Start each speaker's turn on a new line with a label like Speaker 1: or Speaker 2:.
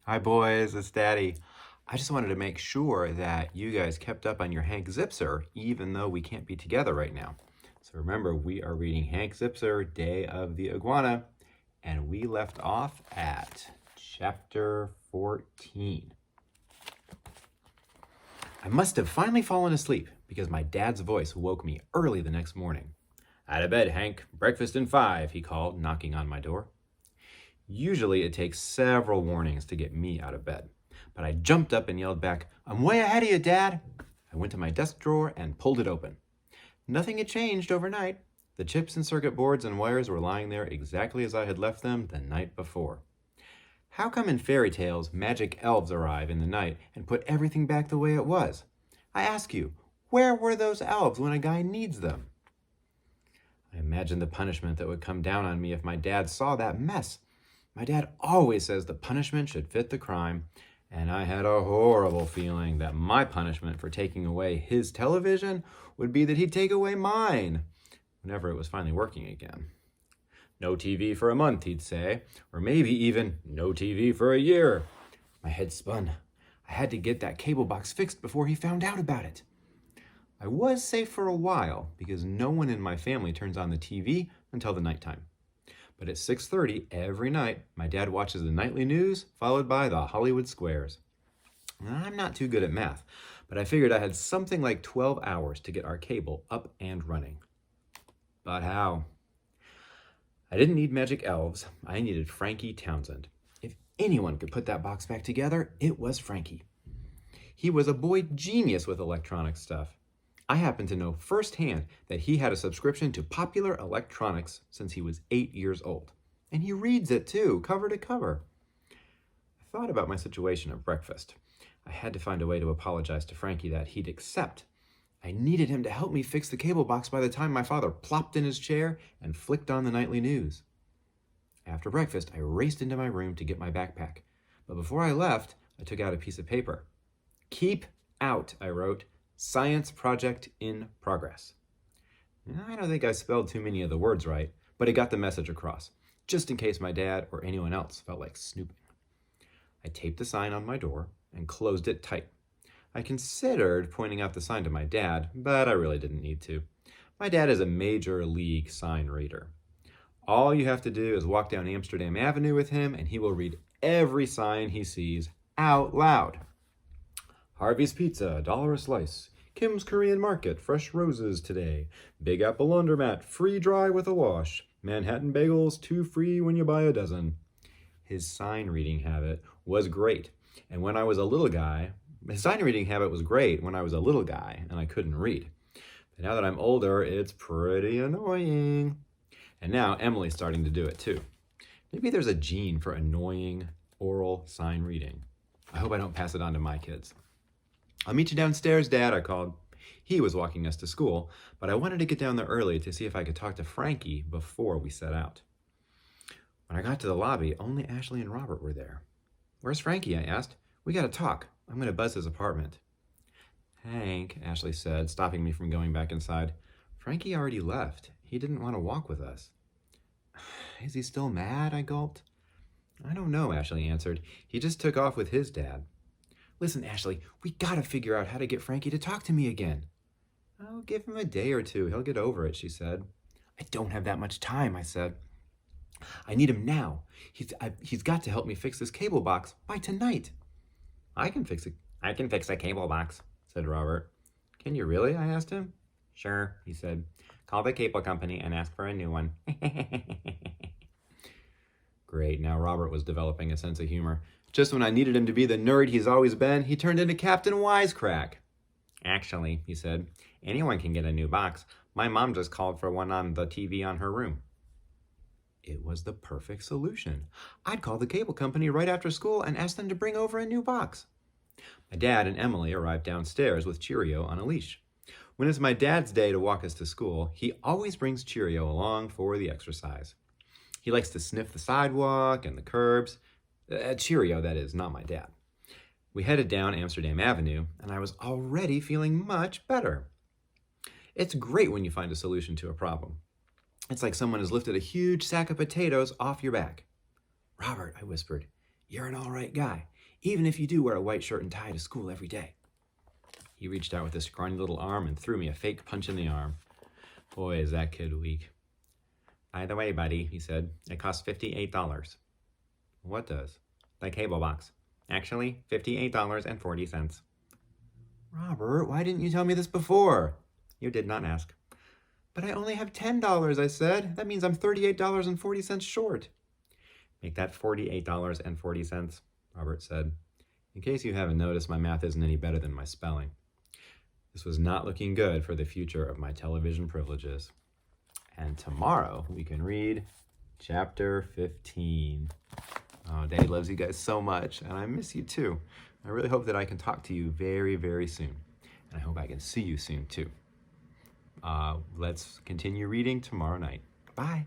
Speaker 1: Hi boys, it's Daddy. I just wanted to make sure that you guys kept up on your Hank Zipzer, even though we can't be together right now. So remember, we are reading Hank Zipzer, Day of the Iguana, and we left off at chapter 14. I must have finally fallen asleep because my dad's voice woke me early the next morning. Out of bed, Hank. Breakfast in 5, he called, knocking on my door. Usually it takes several warnings to get me out of bed, but I jumped up and yelled back, "I'm way ahead of you, Dad!" I went to my desk drawer and pulled it open. Nothing had changed overnight. The chips and circuit boards and wires were lying there exactly as I had left them the night before. How come in fairy tales magic elves arrive in the night and put everything back the way it was? I ask you, where were those elves when a guy needs them? I imagined the punishment that would come down on me if my dad saw that mess. My dad always says the punishment should fit the crime, and I had a horrible feeling that my punishment for taking away his television would be that he'd take away mine, whenever it was finally working again. No TV for a month, he'd say, or maybe even no TV for a year. My head spun. I had to get that cable box fixed before he found out about it. I was safe for a while because no one in my family turns on the TV until the nighttime. But at 6:30 every night, my dad watches the nightly news, followed by the Hollywood Squares. I'm not too good at math, but I figured I had something like 12 hours to get our cable up and running. But how? I didn't need magic elves. I needed Frankie Townsend. If anyone could put that box back together, it was Frankie. He was a boy genius with electronic stuff. I happen to know firsthand that he had a subscription to Popular Electronics since he was 8 years old. And he reads it too, cover to cover. I thought about my situation at breakfast. I had to find a way to apologize to Frankie that he'd accept. I needed him to help me fix the cable box by the time my father plopped in his chair and flicked on the nightly news. After breakfast, I raced into my room to get my backpack. But before I left, I took out a piece of paper. "Keep out," I wrote. "Science project in progress." I don't think I spelled too many of the words right, but it got the message across, just in case my dad or anyone else felt like snooping. I taped the sign on my door and closed it tight. I considered pointing out the sign to my dad, but I really didn't need to. My dad is a major league sign reader. All you have to do is walk down Amsterdam Avenue with him, and he will read every sign he sees out loud. Harvey's Pizza, $1 a slice. Kim's Korean Market, fresh roses today. Big Apple Laundromat, free dry with a wash. Manhattan Bagels, 2 free when you buy a dozen. His sign reading habit was great. And when I was a little guy, his sign reading habit was great when I was a little guy and I couldn't read. But now that I'm older, it's pretty annoying. And now Emily's starting to do it too. Maybe there's a gene for annoying oral sign reading. I hope I don't pass it on to my kids. "I'll meet you downstairs, Dad," I called. He was walking us to school, but I wanted to get down there early to see if I could talk to Frankie before we set out. When I got to the lobby, only Ashley and Robert were there. "Where's Frankie?" I asked. "We gotta talk. I'm gonna buzz his apartment." "Hank," Ashley said, stopping me from going back inside. "Frankie already left. He didn't want to walk with us." "Is he still mad?" I gulped. "I don't know," Ashley answered. "He just took off with his dad." "Listen, Ashley, we gotta figure out how to get Frankie to talk to me again." "I'll give him a day or two. He'll get over it," she said. "I don't have that much time," I said. "I need him now. He's got to help me fix this cable box by tonight." I can fix a cable box," said Robert. "Can you really?" I asked him. "Sure," he said. "Call the cable company and ask for a new one." Great, now Robert was developing a sense of humor. Just when I needed him to be the nerd he's always been, he turned into Captain Wisecrack. "Actually," he said, "anyone can get a new box. My mom just called for one on the TV on her room." It was the perfect solution. I'd call the cable company right after school and ask them to bring over a new box. My dad and Emily arrived downstairs with Cheerio on a leash. When it's my dad's day to walk us to school, he always brings Cheerio along for the exercise. He likes to sniff the sidewalk and the curbs. Cheerio, that is, not my dad. We headed down Amsterdam Avenue, and I was already feeling much better. It's great when you find a solution to a problem. It's like someone has lifted a huge sack of potatoes off your back. "Robert," I whispered, You're an all right guy, even if you do wear a white shirt and tie to school every day. He reached out with his scrawny little arm and threw me a fake punch in the arm. Boy, is that kid weak. By the way, buddy, he said, it costs $58. What does? The cable box. Actually, $58.40. Robert, why didn't you tell me this before? You did not ask. But I only have $10, I said. That means I'm $38.40 short. Make that $48.40, Robert said. In case you haven't noticed, my math isn't any better than my spelling. This was not looking good for the future of my television privileges. And tomorrow we can read chapter 15. Oh, Daddy loves you guys so much, and I miss you too. I really hope that I can talk to you very, very soon. And I hope I can see you soon too. Let's continue reading tomorrow night. Bye.